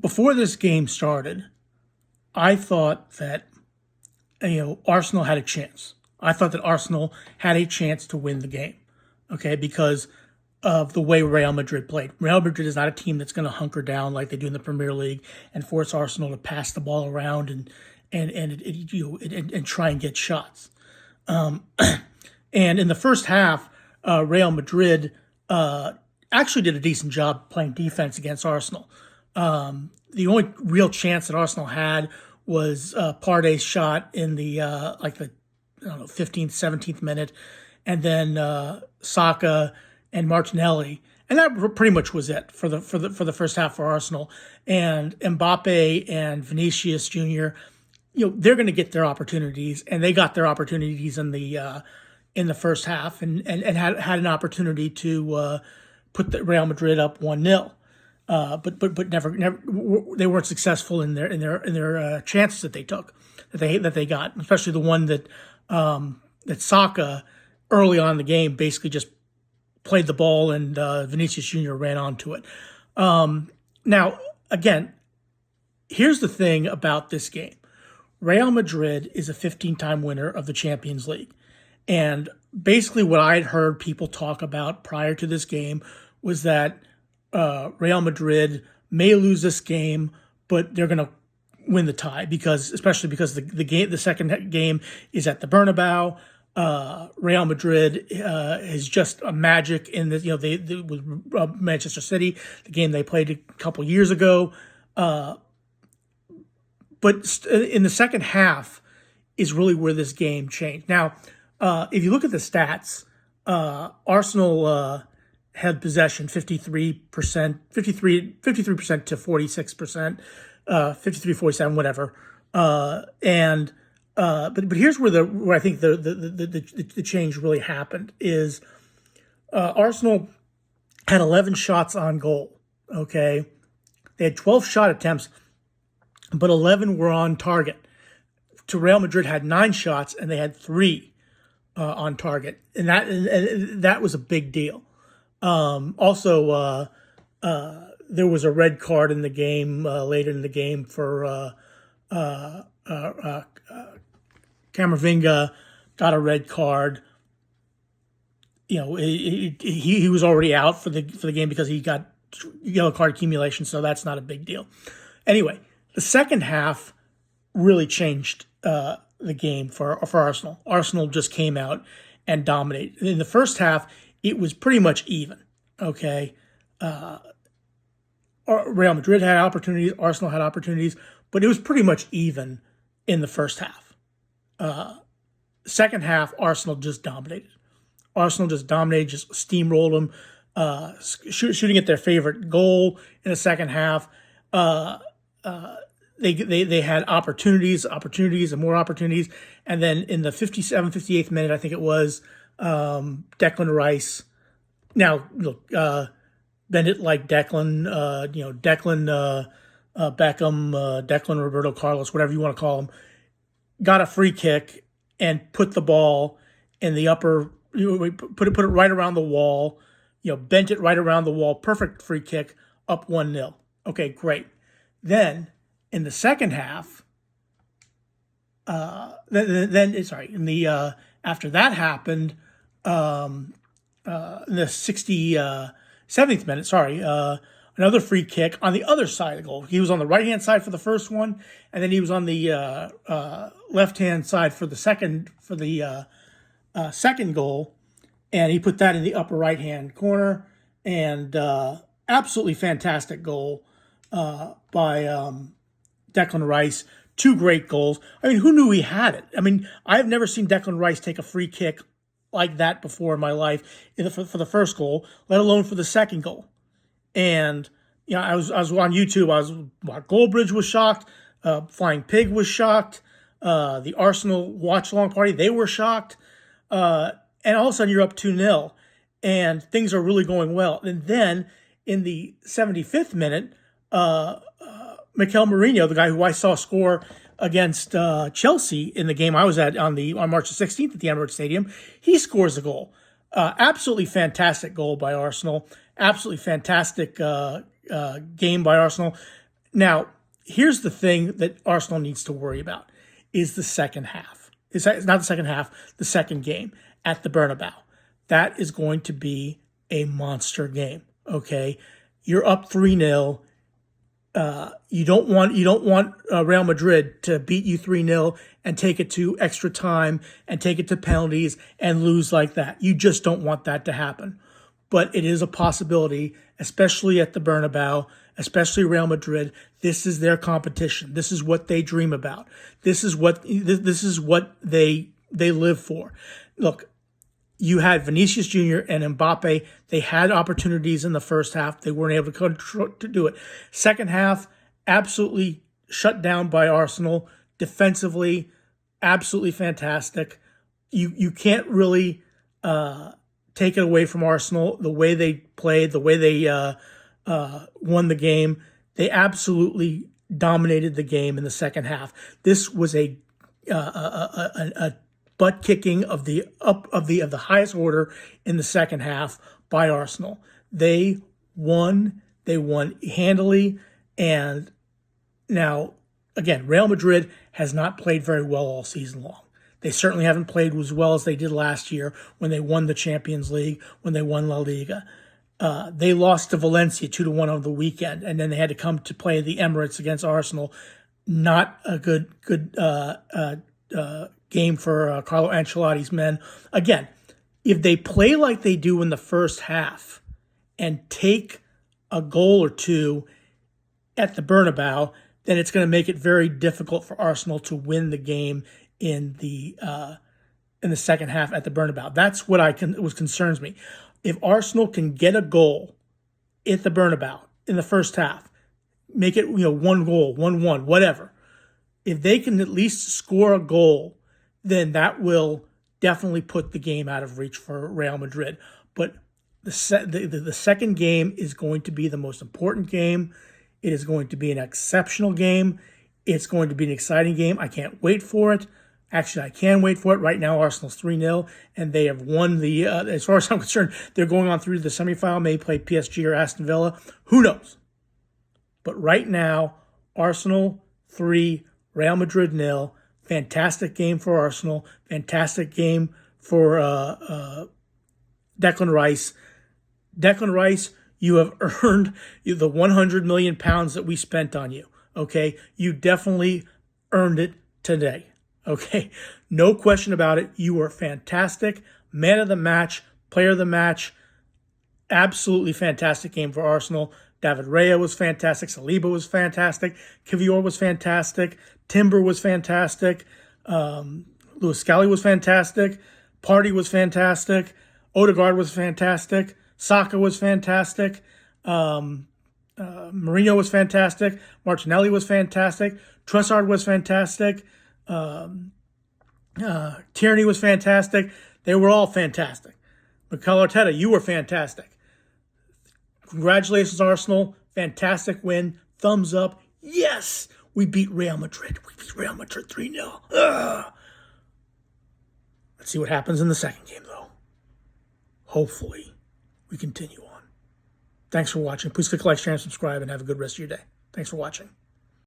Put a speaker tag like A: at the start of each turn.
A: Before this game started, I thought that Arsenal had a chance. I thought that Arsenal had a chance to win the game. Okay, because of the way Real Madrid played. Real Madrid is not a team that's going to hunker down like they do in the Premier League and force Arsenal to pass the ball around and try and get shots. And in the first half, Real Madrid actually did a decent job playing defense against Arsenal. The only real chance that Arsenal had was Partey's shot in the 15th, 17th minute, and then Saka and Martinelli, and that pretty much was it for the first half for Arsenal. And Mbappe and Vinicius Jr., they're going to get their opportunities, and they got their opportunities in the first half, and had an opportunity to put the Real Madrid up 1-0. But never they weren't successful in their chances that they took, that they got, especially the one that Saka early on in the game basically just played the ball and Vinicius Jr. ran onto it. Now again, here's the thing about this game: Real Madrid is a 15-time winner of the Champions League, and basically what I had heard people talk about prior to this game was that Real Madrid may lose this game, but they're going to win the tie especially because the second game is at the Bernabeu. Real Madrid is just a magic in the they with Manchester City, the game they played a couple years ago. But in the second half is really where this game changed. Now, if you look at the stats, Arsenal had possession 53% to 46%, 53-47, whatever. But here's where I think the change really happened is Arsenal had 11 shots on goal. Okay, they had 12 shot attempts, but 11 were on target. To Real Madrid had 9 shots and they had 3 on target, and that was a big deal. Also, there was a red card in the game later in the game for Camavinga got a red card. He was already out for the game because he got yellow card accumulation, so that's not a big deal. Anyway, the second half really changed the game for Arsenal. Arsenal just came out and dominated. In the first half, it was pretty much even. Okay, Real Madrid had opportunities, Arsenal had opportunities, but it was pretty much even in the first half. Second half, Arsenal just dominated. Just steamrolled them, shooting at their favorite goal in the second half. They had opportunities and more opportunities. And then in the 58th minute, I think it was, Declan Rice. Now, look, Bennett like Declan, Declan Beckham, Declan Roberto Carlos, whatever you want to call him, got a free kick and put the ball in the upper, put it right around the wall, bent it right around the wall. Perfect free kick, up 1-0. Okay, great. Then in the second half, after that happened, in the 70th minute, another free kick on the other side of the goal. He was on the right-hand side for the first one, and then he was on the left-hand side for the second goal, and he put that in the upper right-hand corner, and absolutely fantastic goal by Declan Rice. 2 great goals. I mean, who knew he had it? I mean, I've never seen Declan Rice take a free kick like that before in my life for the first goal, let alone for the second goal. And I was on YouTube. Goldbridge was shocked. Flying Pig was shocked. The Arsenal watch along party, they were shocked. And all of a sudden you're up 2-0, and things are really going well. And then in the 75th minute, Mikel Mourinho, the guy who I saw score against Chelsea in the game I was at on March the 16th at the Emirates Stadium, he scores a goal. Absolutely fantastic goal by Arsenal. Absolutely fantastic game by Arsenal. Now, here's the thing that Arsenal needs to worry about is the second half. It's not the second half, the second game at the Bernabeu. That is going to be a monster game, okay? You're up 3-0. You don't want Real Madrid to beat you 3-0 and take it to extra time and take it to penalties and lose like that. You just don't want that to happen. But it is a possibility, especially at the Bernabeu, especially Real Madrid. This is their competition. This is what they dream about. This is what they live for. Look, you had Vinicius Jr. and Mbappe. They had opportunities in the first half. They weren't able to do it. Second half, absolutely shut down by Arsenal. Defensively, absolutely fantastic. You can't really take it away from Arsenal, the way they played, the way they won the game. They absolutely dominated the game in the second half. This was a butt kicking of the highest order in the second half by Arsenal. They won handily. And now, again, Real Madrid has not played very well all season long. They certainly haven't played as well as they did last year when they won the Champions League, when they won La Liga. They lost to Valencia 2-1 on the weekend, and then they had to come to play the Emirates against Arsenal. Not a good game for Carlo Ancelotti's men. Again, if they play like they do in the first half and take a goal or two at the Bernabeu, then it's going to make it very difficult for Arsenal to win the game in the second half at the Bernabeu. That's what concerns me. If Arsenal can get a goal at the Bernabeu in the first half, make it 1 goal, 1-1, whatever. If they can at least score a goal, then that will definitely put the game out of reach for Real Madrid. But the second game is going to be the most important game. It is going to be an exceptional game. It's going to be an exciting game. I can't wait for it. Actually, I can wait for it. Right now, Arsenal's 3-0, and they have won the, as far as I'm concerned, they're going on through to the semifinal, may play PSG or Aston Villa. Who knows? But right now, Arsenal 3, Real Madrid 0. Fantastic game for Arsenal. Fantastic game for Declan Rice. Declan Rice, you have earned the 100 million pounds that we spent on you. Okay? You definitely earned it today. Okay? No question about it. You were fantastic. Man of the match, player of the match. Absolutely fantastic game for Arsenal. David Raya was fantastic. Saliba was fantastic. Kivior was fantastic. Timber was fantastic. Lewis Scully was fantastic. Partey was fantastic. Odegaard was fantastic. Saka was fantastic. Mourinho was fantastic. Martinelli was fantastic. Trossard was fantastic. Tierney was fantastic. They were all fantastic. Mikel Arteta, you were fantastic. Congratulations, Arsenal. Fantastic win. Thumbs up. Yes, we beat Real Madrid. We beat Real Madrid 3-0. Let's see what happens in the second game, though. Hopefully, we continue on. Thanks for watching. Please click like, share, and subscribe, and have a good rest of your day. Thanks for watching.